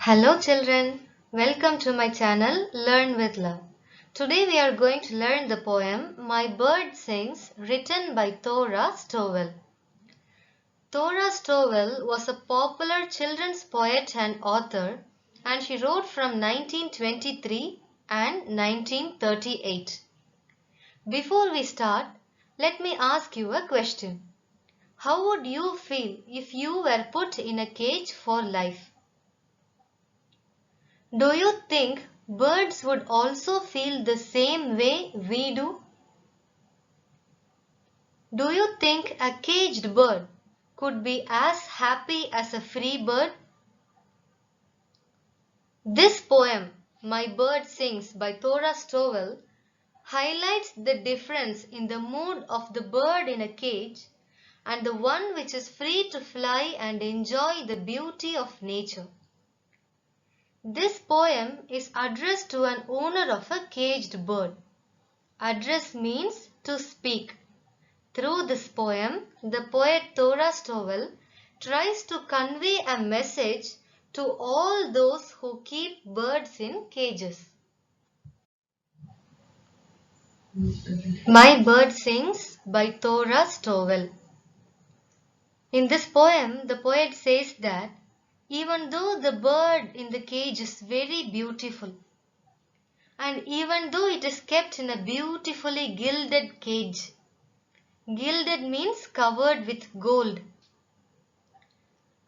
Hello children, welcome to my channel Learn with Love. Today we are going to learn the poem My Bird Sings, written by Thora Stowell. Thora Stowell was a popular children's poet and author, and she wrote from 1923 and 1938. Before we start, let me ask you a question. How would you feel if you were put in a cage for life? Do you think birds would also feel the same way we do? Do you think a caged bird could be as happy as a free bird? This poem, My Bird Sings by Thora Stowell, highlights the difference in the mood of the bird in a cage and the one which is free to fly and enjoy the beauty of nature. This poem is addressed to an owner of a caged bird. Address means to speak. Through this poem, the poet Thora Stowell tries to convey a message to all those who keep birds in cages. My Bird Sings by Thora Stowell. In this poem, the poet says that even though the bird in the cage is very beautiful, and even though it is kept in a beautifully gilded cage, gilded means covered with gold,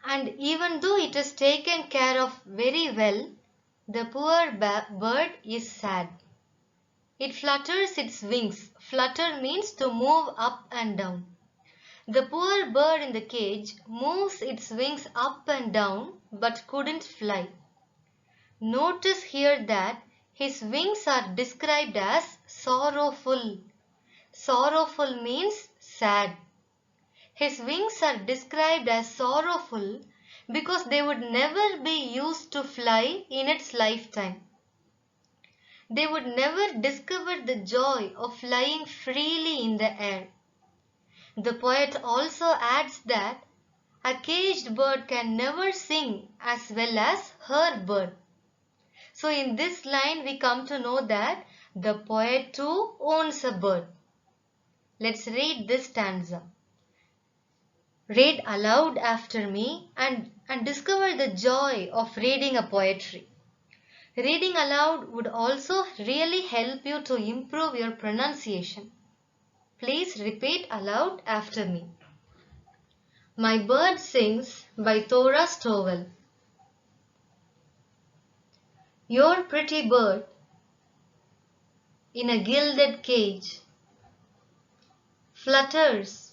and even though it is taken care of very well, the poor bird is sad. It flutters its wings. Flutter means to move up and down. The poor bird in the cage moves its wings up and down but couldn't fly. Notice here that his wings are described as sorrowful. Sorrowful means sad. His wings are described as sorrowful because they would never be used to fly in its lifetime. They would never discover the joy of flying freely in the air. The poet also adds that a caged bird can never sing as well as her bird. So in this line we come to know that the poet too owns a bird. Let's read this stanza. Read aloud after me and discover the joy of reading a poetry. Reading aloud would also really help you to improve your pronunciation. Please repeat aloud after me. My Bird Sings by Thora Stowell. Your pretty bird in a gilded cage flutters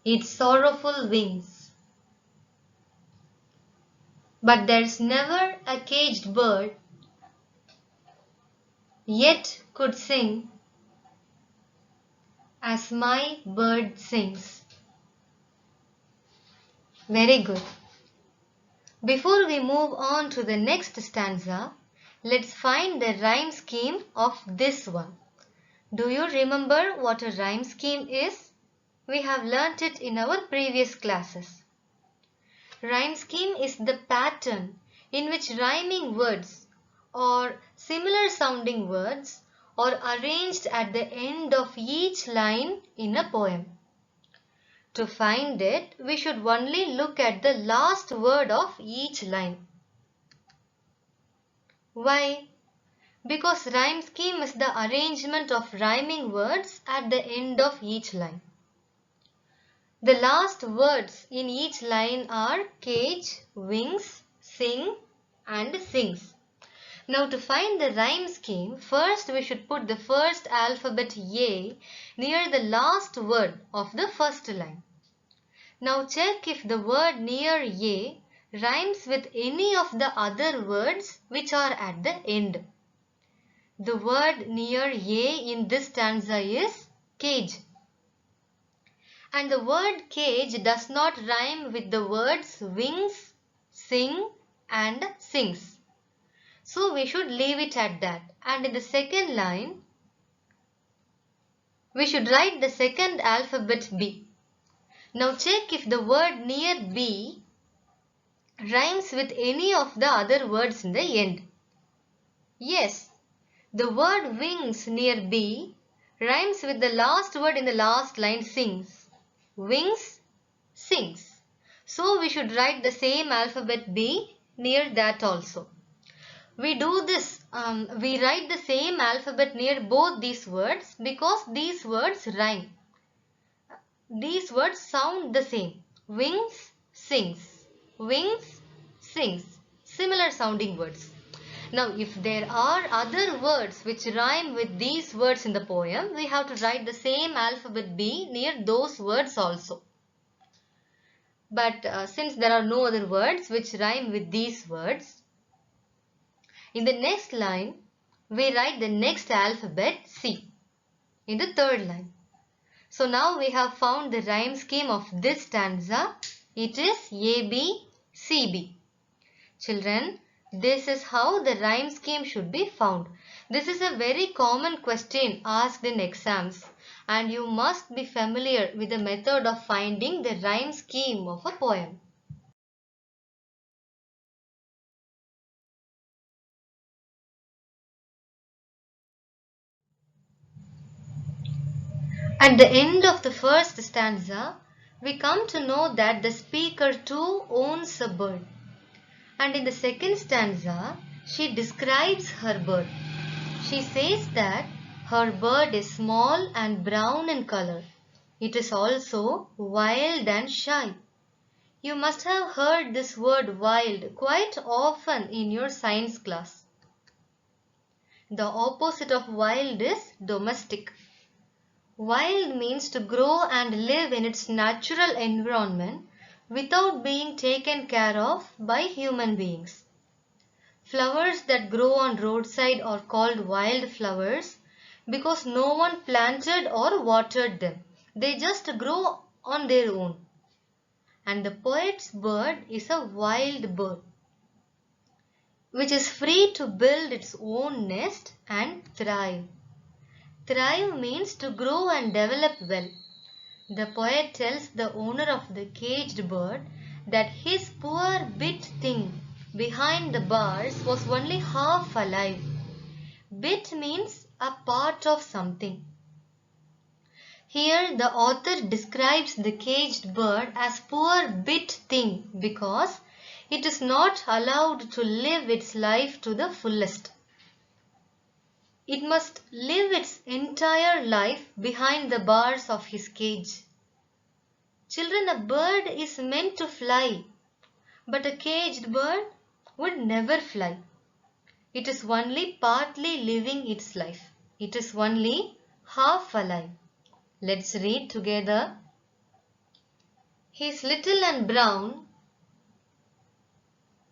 its sorrowful wings. But there's never a caged bird yet could sing as my bird sings. Very good. Before we move on to the next stanza, let's find the rhyme scheme of this one. Do you remember what a rhyme scheme is? We have learnt it in our previous classes. Rhyme scheme is the pattern in which rhyming words or similar sounding words are arranged at the end of each line in a poem. To find it, we should only look at the last word of each line. Why? Because rhyme scheme is the arrangement of rhyming words at the end of each line. The last words in each line are cage, wings, sing and sings. Now to find the rhyme scheme, first we should put the first alphabet A near the last word of the first line. Now check if the word near A rhymes with any of the other words which are at the end. The word near A in this stanza is cage. And the word cage does not rhyme with the words wings, sing and sings. So we should leave it at that. And in the second line, we should write the second alphabet B. Now check if the word near B rhymes with any of the other words in the end. Yes, the word wings near B rhymes with the last word in the last line sings. Wings, sings. So we should write the same alphabet B near that also. We do this, we write the same alphabet near both these words because these words rhyme. These words sound the same. Wings, sings. Wings, sings. Similar sounding words. Now, if there are other words which rhyme with these words in the poem, we have to write the same alphabet B near those words also. But since there are no other words which rhyme with these words, in the next line, we write the next alphabet C in the third line. So now we have found the rhyme scheme of this stanza. It is AB, CB. Children, this is how the rhyme scheme should be found. This is a very common question asked in exams, and you must be familiar with the method of finding the rhyme scheme of a poem. At the end of the first stanza, we come to know that the speaker too owns a bird. And in the second stanza, she describes her bird. She says that her bird is small and brown in color. It is also wild and shy. You must have heard this word wild quite often in your science class. The opposite of wild is domestic. Wild means to grow and live in its natural environment without being taken care of by human beings. Flowers that grow on roadside are called wild flowers because no one planted or watered them. They just grow on their own. And the poet's bird is a wild bird, which is free to build its own nest and thrive. Thrive means to grow and develop well. The poet tells the owner of the caged bird that his poor bit thing behind the bars was only half alive. Bit means a part of something. Here the author describes the caged bird as poor bit thing because it is not allowed to live its life to the fullest. It must live its entire life behind the bars of his cage. Children, a bird is meant to fly, but a caged bird would never fly. It is only partly living its life. It is only half alive. Let's read together. He is little and brown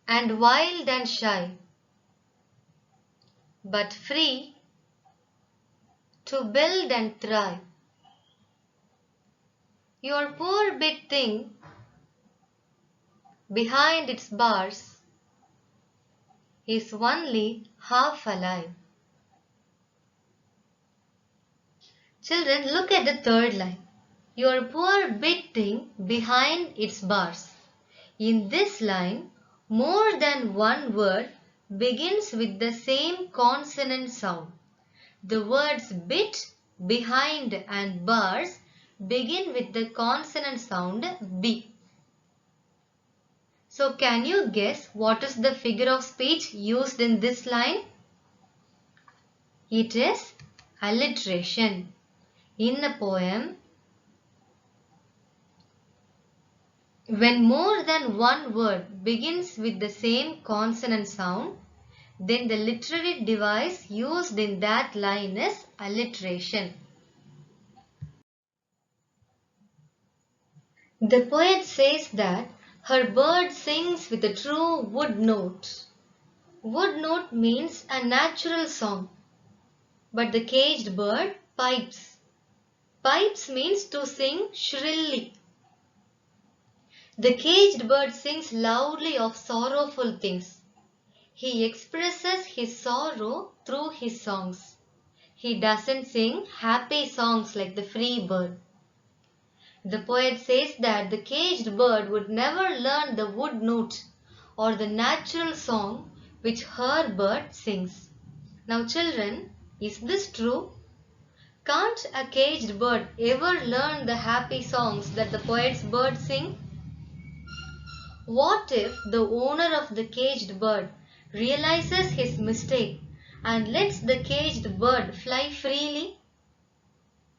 and wild and shy, but free to build and thrive. Your poor bit thing behind its bars is only half alive. Children, look at the third line. Your poor bit thing behind its bars. In this line, more than one word begins with the same consonant sound. The words bit, behind and bars begin with the consonant sound B. So can you guess what is the figure of speech used in this line? It is alliteration. In a poem, when more than one word begins with the same consonant sound, then the literary device used in that line is alliteration. The poet says that her bird sings with a true wood note. Wood note means a natural song, but the caged bird pipes. Pipes means to sing shrilly. The caged bird sings loudly of sorrowful things. He expresses his sorrow through his songs. He doesn't sing happy songs like the free bird. The poet says that the caged bird would never learn the wood note or the natural song which her bird sings. Now children, is this true? Can't a caged bird ever learn the happy songs that the poet's bird sing? What if the owner of the caged bird realizes his mistake and lets the caged bird fly freely?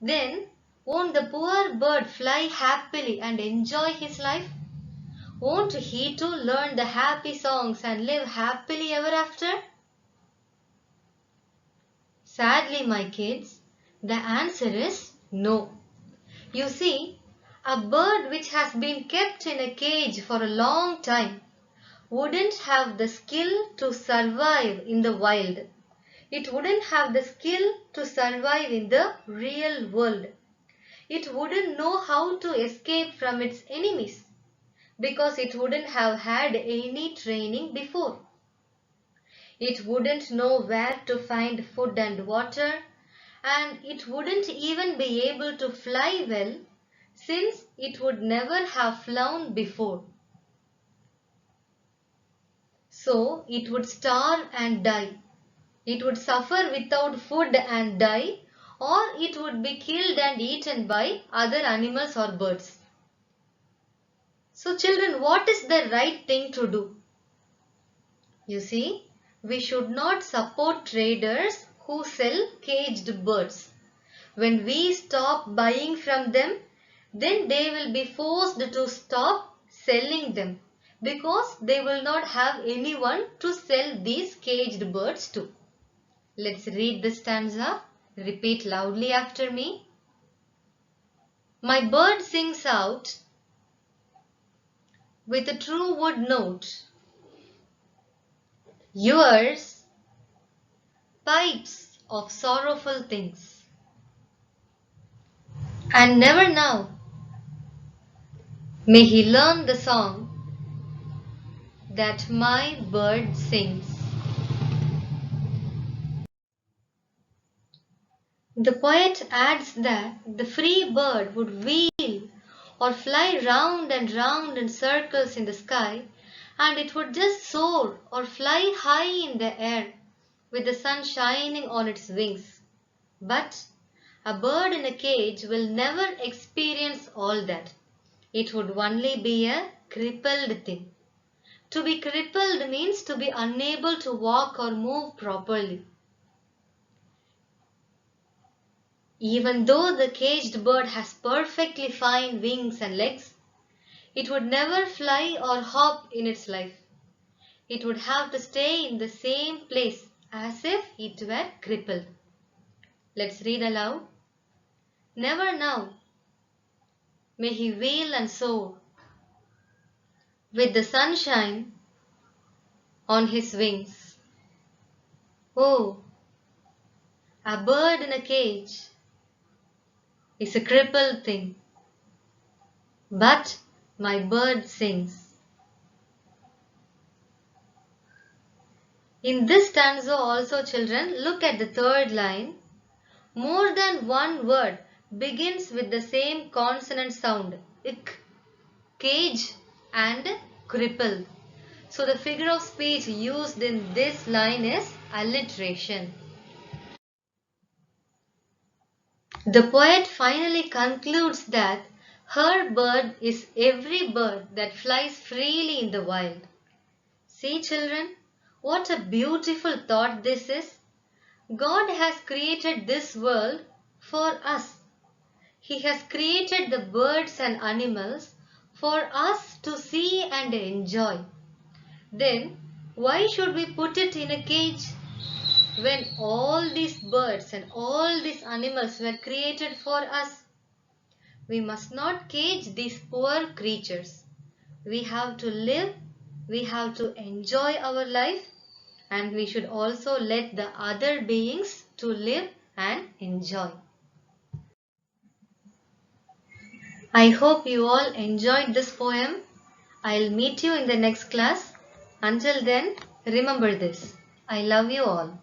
Then won't the poor bird fly happily and enjoy his life? Won't he too learn the happy songs and live happily ever after? Sadly, my kids, the answer is no. You see, a bird which has been kept in a cage for a long time wouldn't have the skill to survive in the wild. It wouldn't have the skill to survive in the real world. It wouldn't know how to escape from its enemies because it wouldn't have had any training before. It wouldn't know where to find food and water, and it wouldn't even be able to fly well since it would never have flown before. So it would starve and die. It would suffer without food and die, or it would be killed and eaten by other animals or birds. So children, what is the right thing to do? You see, we should not support traders who sell caged birds. When we stop buying from them, then they will be forced to stop selling them because they will not have anyone to sell these caged birds to. Let's read the stanza. Repeat loudly after me. My bird sings out with a true wood note. Yours pipes of sorrowful things. And never now may he learn the song that my bird sings. The poet adds that the free bird would wheel or fly round and round in circles in the sky, and it would just soar or fly high in the air with the sun shining on its wings. But a bird in a cage will never experience all that. It would only be a crippled thing. To be crippled means to be unable to walk or move properly. Even though the caged bird has perfectly fine wings and legs, it would never fly or hop in its life. It would have to stay in the same place as if it were crippled. Let's read aloud. Never now may he wheel and soar with the sunshine on his wings. Oh, a bird in a cage is a crippled thing, but my bird sings. In this stanza also, children, look at the third line. More than one word begins with the same consonant sound, ik, cage and crippled. So the figure of speech used in this line is alliteration. The poet finally concludes that her bird is every bird that flies freely in the wild. See children, what a beautiful thought this is. God has created this world for us. He has created the birds and animals for us to see and enjoy. Then why should we put it in a cage? When all these birds and all these animals were created for us, we must not cage these poor creatures. We have to live, we have to enjoy our life, and we should also let the other beings to live and enjoy. I hope you all enjoyed this poem. I'll meet you in the next class. Until then, remember this. I love you all.